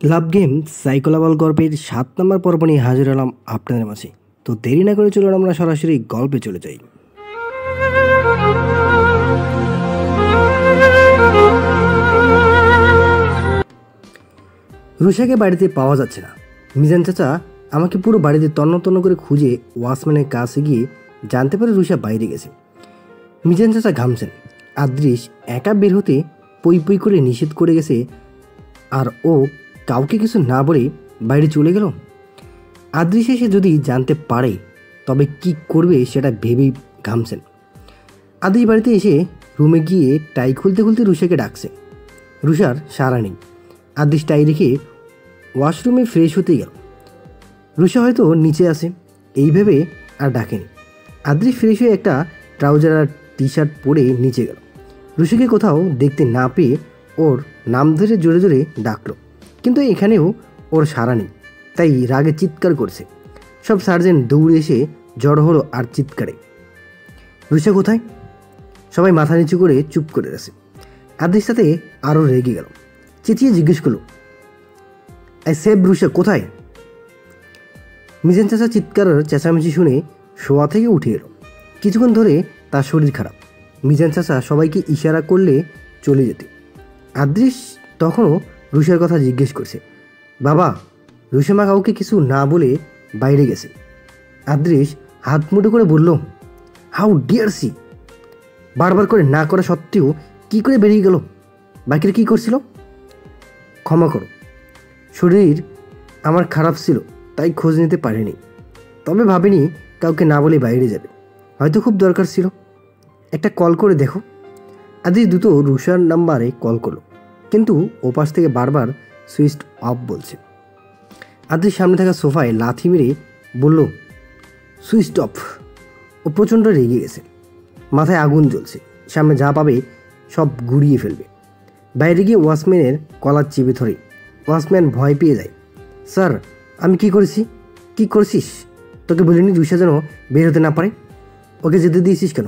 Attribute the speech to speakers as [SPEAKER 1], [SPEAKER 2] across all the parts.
[SPEAKER 1] লাভ game সাইকোলাবল গল্পের ৭ নম্বর পর্ব নিয়ে হাজির হলাম আপনাদের মাঝে। তো দেরি না করে চলুন আমরা সরাসরি গল্পে চলে যাই। রুষাকে বাড়িতে পাওয়া যাচ্ছে না। মিজান চাচা আমাকে পুরো বাড়িতে তন্ন তন্ন করে খুঁজে ওয়াচম্যানের কাছে গিয়ে জানতে পারে রুষা বাইরে গেছে। মিজান চাচা ঘামছেন। আদৃশ একা বের হতে পই পই করে নিষেধ করে গেছে, আর ও কাউকে কিছু না বলে বাইরে চলে গেল। আদৃশ এসে যদি জানতে পারে তবে কি করবে সেটা ভেবেই ঘামছেন। আদৃশ বাড়িতে এসে রুমে গিয়ে টাই খুলতে খুলতে রুষাকে ডাকছে। রুষার সাড়া নেই। আদৃশ টাই রেখে ওয়াশরুমে ফ্রেশ হতে গেল। রুষা হয়তো নিচে আসে এই ভেবে আর ডাকেনি। আদৃশ ফ্রেশ হয়ে একটা ট্রাউজার আর টি শার্ট পরে নিচে গেল। রুষাকে কোথাও দেখতে না পেয়ে ওর নাম ধরে জোরে জোরে ডাকলো, কিন্তু এখানেও ওর সাড়া নেই। তাই রাগে চিৎকার করছে। সব সার্জেন্ট দৌড়ে এসে জড়ো হলো আর চিৎকারে, রুষা কোথায়? সবাই মাথা নিচু করে চুপ করে আছে। আদৃশ সাথে আরও রেগে গেল, চেঁচিয়ে জিজ্ঞেস করলো, আই সেভ রুষা কোথায়? মিজান চাচা চিৎকারের চেঁচামেচি শুনে শোয়া থেকে উঠে এলো। কিছুক্ষণ ধরে তার শরীর খারাপ। মিজান চাচা সবাইকে ইশারা করলে চলে যেতে। আদৃশ তখনও রুষার কথা জিজ্ঞেস করছে। বাবা, রুষা মা কাউকে কিছু না বলে বাইরে গেছে। আদৃশ হাত মুঠো করে বলল, হাউ ডিয়ার সি! বারবার করে না করা সত্ত্বেও কি করে বেরিয়ে গেল? বাকিরা কি করছিল? ক্ষমা করো, শরীর আমার খারাপ ছিল তাই খোঁজ নিতে পারিনি। তবে ভাবিনি কাউকে না বলে বাইরে যাবে, হয়তো খুব দরকার ছিল। একটা কল করে দেখো। আদৃশ দ্রুত রুষার নাম্বারে কল করলো, কিন্তু ওপাশ থেকে বারবার সুইচ অফ বলছে। আদৃশ সামনে থাকা সোফায় লাথি মেরে বলল, সুইচ অফ। ও প্রচণ্ড রেগে গেছে, মাথায় আগুন জ্বলছে, সামনে যা পাবে সব গুড়িয়ে ফেলবে। বাইরে গিয়ে ওয়াচম্যানের কলার চেপে ধরে। ওয়াচম্যান ভয় পেয়ে যায়। স্যার, আমি কি করেছি? কি করছিস? তোকে বলিনি রুষা যেন বের হতে না পারে? ওকে যেতে দিয়েছিস কেন?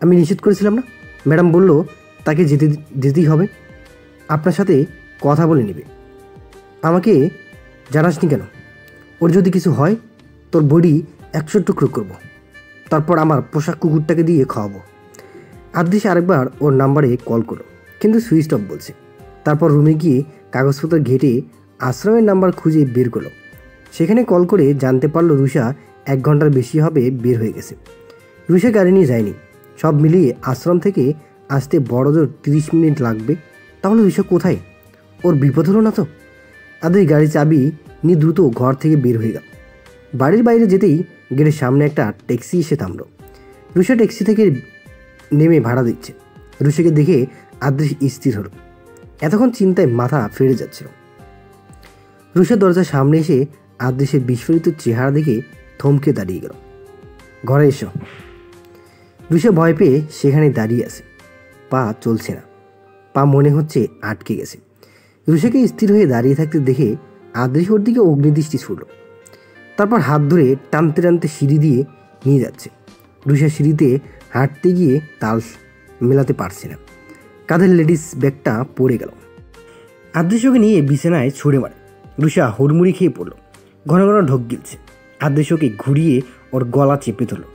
[SPEAKER 1] আমি নিষেধ করেছিলাম না? ম্যাডাম বলল তাকে যেতেই হবে, আপনার সাথে কথা বলে নেবে। আমাকে জানাসনি কেন? ওর যদি কিছু হয় তোর বডি 100 টুকরো করব, তারপর আমার পোশাক কুকুরটাকে দিয়ে খাওয়াবো। আদৃশ আরেকবার ওর নাম্বারে কল করলো, কিন্তু সুইচ অফ বলছে। তারপর রুমে গিয়ে কাগজপত্র ঘেটে আশ্রমের নাম্বার খুঁজে বের করলো। সেখানে কল করে জানতে পারলো রুষা 1 ঘন্টার বেশি হবে বের হয়ে গেছে। রুষা গাড়ি নিয়ে যায়নি। সব মিলিয়ে আশ্রম থেকে আসতে বড়জোর 30 মিনিট লাগবে। তাহলে রুষা কোথায়? ওর বিপদ হলো না তো? আদৃশ গাড়ির চাবি নিয়ে দ্রুত ঘর থেকে বের হয়ে গেল। বাড়ির বাইরে যেতেই গেটের সামনে একটা ট্যাক্সি এসে থামলো। রুষা ট্যাক্সি থেকে নেমে ভাড়া দিচ্ছে। রুষাকে দেখে আদৃশ স্থির হলো। এতক্ষণ চিন্তায় মাথা ফেড়ে যাচ্ছিল। রুষা দরজার সামনে এসে আদৃশের বিস্ফোরিত চেহারা দেখে থমকে দাঁড়িয়ে গেল। ঘরে এসো। রুষা ভয় পেয়ে সেখানে দাঁড়িয়ে আছে, পা চলছে না, পা মনে হচ্ছে আটকে গেছে। রুষাকে স্থির হয়ে দাঁড়িয়ে থাকতে দেখে আদৃশ ওর দিকে অগ্নিদৃষ্টি ছুড়ল। তারপর হাত ধরে টানতে টানতে সিঁড়ি দিয়ে নিয়ে যাচ্ছে। রুষা সিঁড়িতে হাঁটতে গিয়ে তাল মেলাতে পারছে না। কাঁধের লেডিস ব্যাগটা পড়ে গেল। আদৃশ ওকে নিয়ে বিছানায় ছুঁড়ে মারে। রুষা হুড়মুড়ি খেয়ে পড়ল, ঘন ঘন ঢোক গিলছে। আদৃশ ওকে ঘুরিয়ে ওর গলা চেপে ধরল।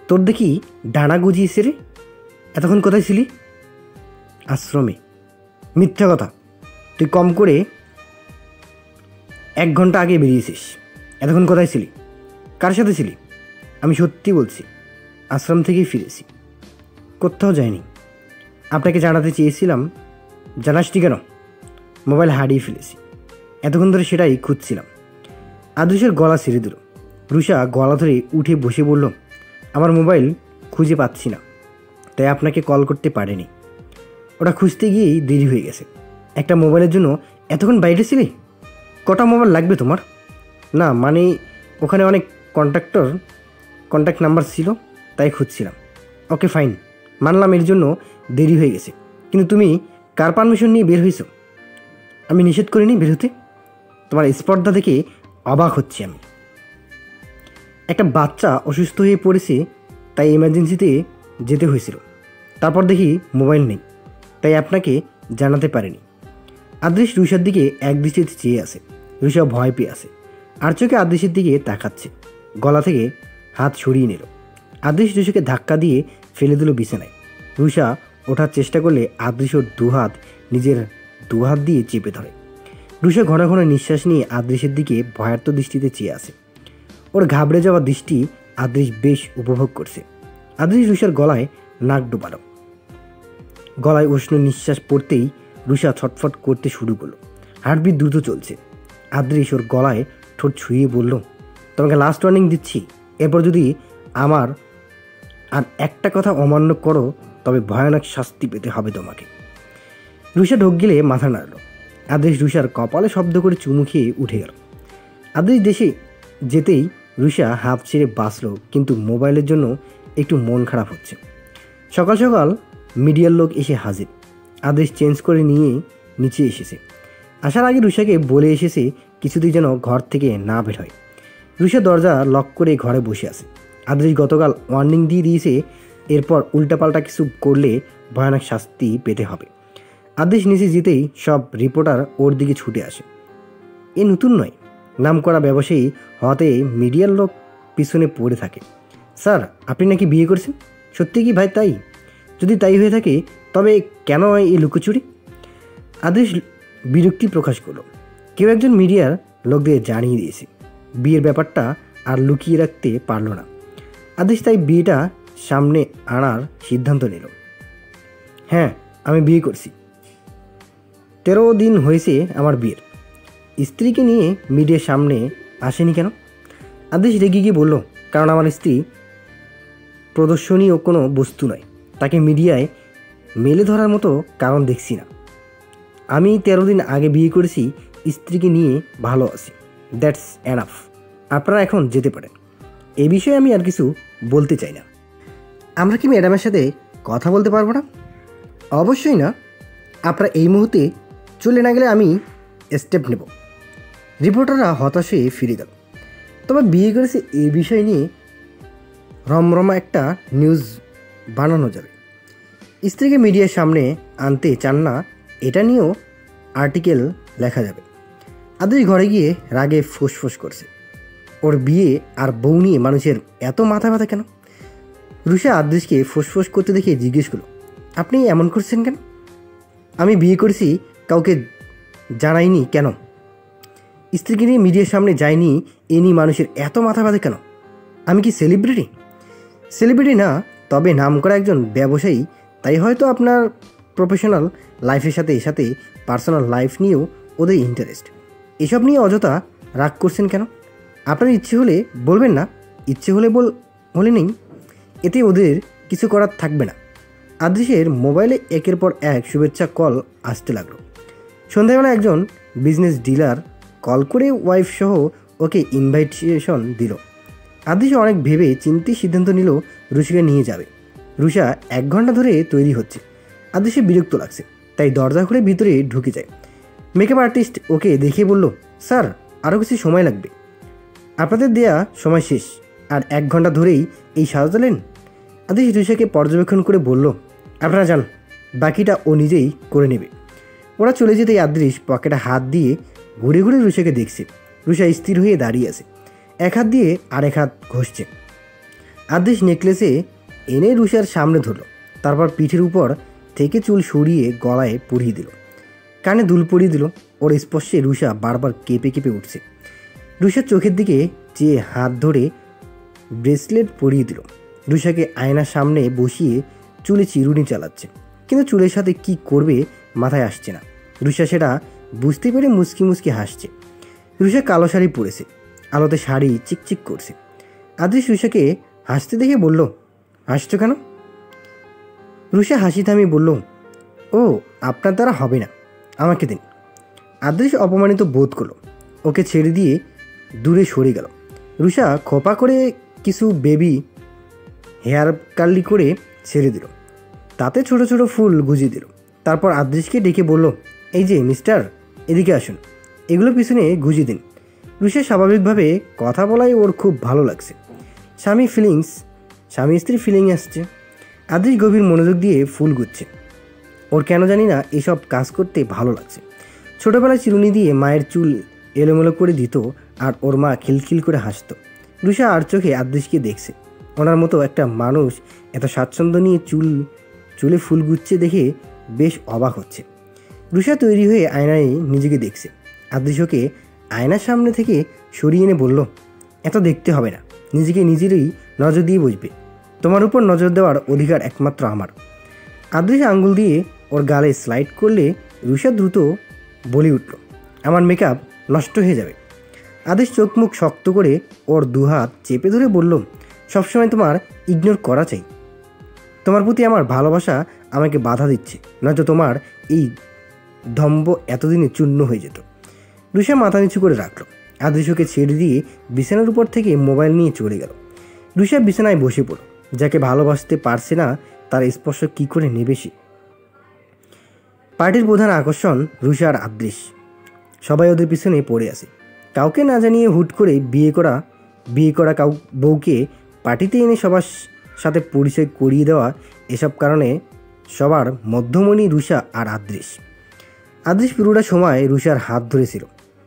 [SPEAKER 1] তোর দেখি ডানা গজিয়েছে রে, এতক্ষণ কোথায় ছিলি? আশ্রমে। মিথ্যা কথা, তুই কম করে 1 ঘন্টা আগে বেরিয়েছিস। এতক্ষণ কোথায় ছিলি? কার সাথে ছিলি? আমি সত্যি বলছি, আশ্রম থেকেই ফিরেছি, কোথাও যাইনি। আপনাকে জানাতে চেয়েছিলাম, জানাসনি কেন? মোবাইল হারিয়ে ফেলেছি, এতক্ষণ ধরে সেটাই খুঁজছিলাম। আদৃশের গলা ছেড়ে দিল। রুষা গলা ধরে উঠে বসে বলল, আমার মোবাইল খুঁজে পাচ্ছি না, তাই আপনাকে কল করতে পারিনি। ওটা খুঁজতে গিয়েই দেরি হয়ে গেছে। একটা মোবাইলের জন্য এতক্ষণ বাইরে ছিলে? কটা মোবাইল লাগবে তোমার? না মানে ওখানে অনেক কন্ট্যাক্ট নাম্বার ছিল, তাই খুঁজছিলাম। ওকে ফাইন, মানলাম এর জন্য দেরি হয়ে গেছে, কিন্তু তুমি কার পারমিশন নিয়ে বের হয়েছো? আমি নিষেধ করিনি বের হতে। তোমার স্পর্ধা দেখে অবাক হচ্ছি আমি। একটা বাচ্চা অসুস্থ হয়ে পড়েছে, তাই এমার্জেন্সিতে যেতে হয়েছিল। তারপর দেখি মোবাইল নেই, তাই আপনাকে জানাতে পারিনি। আদৃশ রুষার দিকে একদৃষ্টিতে চেয়ে আসে। রুষা ভয় পেয়ে আসে, আর চোখে আদৃশের দিকে তাকাচ্ছে। গলা থেকে হাত সরিয়ে নিল। আদৃশ রুষাকে ধাক্কা দিয়ে ফেলে দিল বিছানায়। রুষা ওঠার চেষ্টা করলে আদৃশ ওর দুহাত নিজের দুহাত দিয়ে চেপে ধরে। রুষা ঘন ঘন নিঃশ্বাস নিয়ে আদৃশের দিকে ভয়ার্ত দৃষ্টিতে চেয়ে আসে। ওর ঘাবড়ে যাওয়া দৃষ্টি আদৃশ বেশ উপভোগ করছে। আদৃশ রুষার গলায় নাক ডোবালো। গলায় উষ্ণ নিঃশ্বাস পড়তেই রুষা ছটফট করতে শুরু করলো। হার্টবিট দ্রুত চলছে। আদৃশ ওর গলায় ঠোঁট ছুঁয়ে বলল, তোমাকে লাস্ট ওয়ার্নিং দিচ্ছি, এরপর যদি আমার আর একটা কথা অমান্য করো তবে ভয়ানক শাস্তি পেতে হবে তোমাকে। রুষা ঢোক গেলে মাথা নাড়ল। আদৃশ রুষার কপালে শব্দ করে চুমু খেয়ে উঠে গেল। আদৃশ দেশে যেতেই রুষা হাফ ছেড়ে বাঁচল, কিন্তু মোবাইলের জন্য একটু মন খারাপ হচ্ছে। সকাল সকাল মিডিয়ার লোক এসে হাজির। আদৃশ চেঞ্জ করে নিয়ে নিচে এসেছে। আসার আগে রুষাকে বলে এসেছে কিছুতেই যেন ঘর থেকে না বের হয়। রুষা দরজা লক করে ঘরে বসে আছে। আদৃশ গতকাল ওয়ার্নিং দিয়ে দিয়েছে, এরপর উল্টাপাল্টা কিছু করলে ভয়ানক শাস্তি পেতে হবে। আদৃশ নিচে যেতেই সব রিপোর্টার ওর দিকে ছুটে আসে। এ নতুন নয়, নাম করা ব্যবসায়ী হওয়াতে মিডিয়ার লোক পিছনে পড়ে থাকে। স্যার, আপনি নাকি বিয়ে করেছেন? সত্যি কি ভাই তাই? যদি তাই হয়ে থাকে তবে কেন এই লুকোচুরি? আদৃশ বিরক্তি প্রকাশ করলো। কেউ একজন মিডিয়ার লোকদের জানিয়ে দিয়েছে। বিয়ের ব্যাপারটা আর লুকিয়ে রাখতে পারল না। আদৃশ তাই বিয়েটা সামনে আনার সিদ্ধান্ত নিল। হ্যাঁ, আমি বিয়ে করছি। 13 দিন হয়েছে আমার বিয়ের। স্ত্রীকে নিয়ে মিডিয়ার সামনে আসেনি কেন? আদৃশ রেগে গিয়ে বলল, কারণ আমার স্ত্রী প্রদর্শনীয় কোনো বস্তু নয়। তাকে মিডিয়ায় মেলে ধরার মতো কারণ দেখছি না। আমি 13 দিন আগে বিয়ে করেছি, স্ত্রীকে নিয়ে ভালো আছি। That's enough. আপনারা এখন যেতে পারেন। এ বিষয়ে আমি আর কিছু বলতে চাই না। আমরা কি ম্যাডামের সাথে কথা বলতে পারবো না? অবশ্যই না। আপনারা এই মুহূর্তে চলে না গেলে আমি স্টেপ নেব। রিপোর্টাররা হতাশ হয়ে ফিরে গেল। তবে বিয়ে করেছে এই বিষয় নিয়ে রমরমা একটা নিউজ বানানো যাবে। স্ত্রীকে মিডিয়ার সামনে আনতে চান না, এটা নিয়েও আর্টিকেল লেখা যাবে। আদৃশ ঘরে গিয়ে রাগে ফুসফুস করছে। ওর বিয়ে আর বউ নিয়ে মানুষের এত মাথা ব্যথা কেন? রুষা আদৃশকে ফুসফুস করতে দেখে জিজ্ঞেস করলো, আপনি এমন করছেন কেন? আমি বিয়ে করেছি, কাউকে জানাইনি কেন? স্ত্রীকে নিয়ে মিডিয়ার সামনে যায়নি, এ নিয়ে মানুষের এত মাথা ব্যথা কেন? আমি কি সেলিব্রিটি? সেলিব্রিটি না, তবে নাম করা একজন ব্যবসায়ী। তাই হয়তো আপনার প্রফেশনাল লাইফের সাথে সাথে পার্সোনাল লাইফ নিয়েও ওদের ইন্টারেস্ট। এসব নিয়ে অযথা রাগ করছেন কেন? আপনার ইচ্ছে হলে বলবেন না, ইচ্ছে হলে বলে নেই, এতে ওদের কিছু করার থাকবে না। আদৃশের মোবাইলে একের পর এক শুভেচ্ছা কল আসতে লাগলো। সন্ধ্যাবেলা একজন বিজনেস ডিলার কল করে ওয়াইফ সহ ওকে ইনভাইটেশন দিল। আদৃশ অনেক ভেবে চিন্তে সিদ্ধান্ত নিল রুষাকে নিয়ে যাবে। রুষা 1 ঘন্টা ধরে তৈরি হচ্ছে। আদৃশের বিরক্ত লাগছে, তাই দরজা খুলে ভিতরে ঢুকে যায়। মেকআপ আর্টিস্ট ওকে দেখে বলল, স্যার, আরও কিছু সময় লাগবে। আপনাদের দেয়া সময় শেষ, আর 1 ঘন্টা ধরেই এই সাজালেন? আদৃশ রুষাকে পর্যবেক্ষণ করে বলল, আপনারা যান, বাকিটা ও নিজেই করে নেবে। ওরা চলে যেতেই আদৃশ পকেটে হাত দিয়ে ঘুরে ঘুরে রুষাকে দেখছে। রুষা স্থির হয়ে দাঁড়িয়ে আছে, এক হাত দিয়ে আরেক হাত ঘষছে। আদৃশ নেকলেসে এনে রুষার সামনে ধরল, তারপর পিঠের উপর থেকে চুল সরিয়ে গলায় পরিয়ে দিল, কানে দুল পরিয়ে দিল। ওর স্পর্শে রুষা বারবার কেঁপে কেঁপে উঠছে। রুষার চোখের দিকে চেয়ে হাত ধরে ব্রেসলেট পরিয়ে দিল। রুষাকে আয়নার সামনে বসিয়ে চুলে চিরুনি চালাচ্ছে, কিন্তু চুলের সাথে কি করবে মাথায় আসছে না। রুষা সেটা বুঝতে পেরে মুচকি মুচকি হাসছে। রুষা কালো শাড়ি পরেছে, আলোতে শাড়ি চিকচিক করছে। আদৃশ রুষাকে হাসতে দেখে বলল, হাসছো কেন? রুষা হাসি থামিয়ে বলল, ও, আপনার দ্বারা হবে না, আমাকে দিন। আদৃশ অপমানিত বোধ করলো, ওকে ছেড়ে দিয়ে দূরে সরে গেল। রুষা খোপা করে কিছু বেবি হেয়ার কার্লি করে ছেড়ে দিল, তাতে ছোট ছোট ফুল গুজিয়ে দিল। তারপর আদৃশকে ডেকে বলল, এই যে মিস্টার, এদিকে আসুন, এগুলো পিছনে গুজিয়ে দিন। রুষা স্বাভাবিকভাবে কথা বলাই ওর খুব ভালো লাগছে। স্বামী স্ত্রী ফিলিং আসছে। আদৃশ গভীর মনোযোগ দিয়ে ফুল গুচ্ছে। ওর কেন জানি না এসব কাজ করতে ভালো লাগছে। ছোটোবেলায় চিরুনি দিয়ে মায়ের চুল এলোমেলো করে দিত আর ওর মা খিলখিল করে হাসত। রুষা আর চোখে আদৃশকে দেখছে। ওনার মতো একটা মানুষ এত স্বাচ্ছন্দ্য নিয়ে চুলে ফুল গুচ্ছে দেখে বেশ অবাক হচ্ছে। রুষা তৈরি হয়ে আয়নায় নিজেকে দেখছে। আদৃশ ওকে আয়নার সামনে থেকে সরিয়ে এনে বলল, এত দেখতে হবে না, নিজেকে নিজেরই নজর দিয়ে বুঝবে। তোমার উপর নজর দেওয়ার অধিকার একমাত্র আমার। আদৃশ আঙ্গুল দিয়ে ওর গালে স্লাইড করলে রুষা দ্রুত বলে উঠল, আমার মেকআপ নষ্ট হয়ে যাবে। আদৃশ চোখ মুখ শক্ত করে ওর দুহাত চেপে ধরে বলল, সবসময় তোমার ইগনোর করা চাই। তোমার প্রতি আমার ভালোবাসা আমাকে বাধা দিচ্ছে, নয়তো তোমার এই দম্ভ এতদিনে চূর্ণ হয়ে যেত। রুষা মাথা নিচু করে রাখল। আদৃশ ওকে ছেড়ে দিয়ে বিছানার উপর থেকে মোবাইল নিয়ে চলে গেল। রুষা বিছানায় বসে পড়ল। যাকে ভালোবাসতে পারছে না তার স্পর্শ কী করে নেবে সে? পার্টির প্রধান আকর্ষণ রুষা আর আদৃশ। সবাই ওদের পিছনে পড়ে আছে। কাউকে না জানিয়ে হুট করে বিয়ে করা বউকে পার্টিতে এনে সবার সাথে পরিচয় করিয়ে দেওয়া, এসব কারণে সবার মধ্যমণি রুষা আর আদৃশ। আদৃশ পুরোটা সময় রুষার হাত ধরেছিল।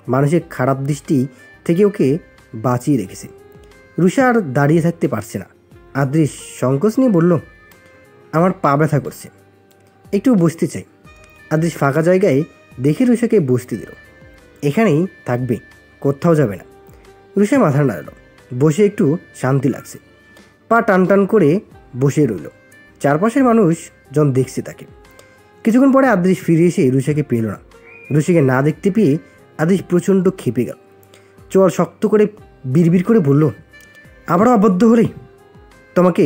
[SPEAKER 1] মানুষের খারাপ দৃষ্টি থেকে ওকে বাঁচিয়ে রেখেছে। রুষা আর দাঁড়িয়ে থাকতে পারছে না। আদৃশ সংকোচ নিয়ে বলল, আমার পা ব্যথা করছে, একটু বসতে চাই। আদৃশ ফাঁকা জায়গায় দেখে রুষাকে বসতে দিল। এখানেই থাকবে, কোথাও যাবে না। রুষা মাথা নাড়ল। বসে একটু শান্তি লাগছে। পা টান টান করে বসে রইল। চারপাশের মানুষজন দেখছে তাকে। কিছুক্ষণ পরে আদৃশ ফিরে এসে রুষাকে পেল না। রুষাকে না দেখতে পেয়ে আদৃশ প্রচণ্ড ক্ষেপে গেল। চোয়াল শক্ত করে বিড়বিড় করে বলল, আবারও আবদ্ধ হলে? তোমাকে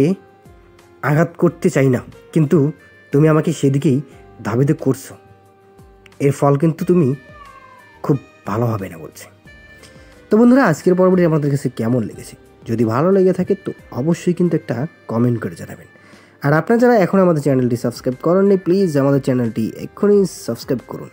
[SPEAKER 1] আঘাত করতে চাই না, কিন্তু তুমি আমাকে সেদিকেই ধাবিত করছো। এর ফল কিন্তু তুমি খুব ভালো হবে না বলছে। তো বন্ধুরা, আজকের পর্বটি আপনাদের কাছে কেমন লেগেছে? যদি ভালো লেগে থাকে তো অবশ্যই কিন্তু একটা কমেন্ট করে জানাবেন। আর আপনারা যারা এখন আমাদের চ্যানেলটি সাবস্ক্রাইব করেননি, প্লিজ আমাদের চ্যানেলটি এক্ষুনি সাবস্ক্রাইব করুন।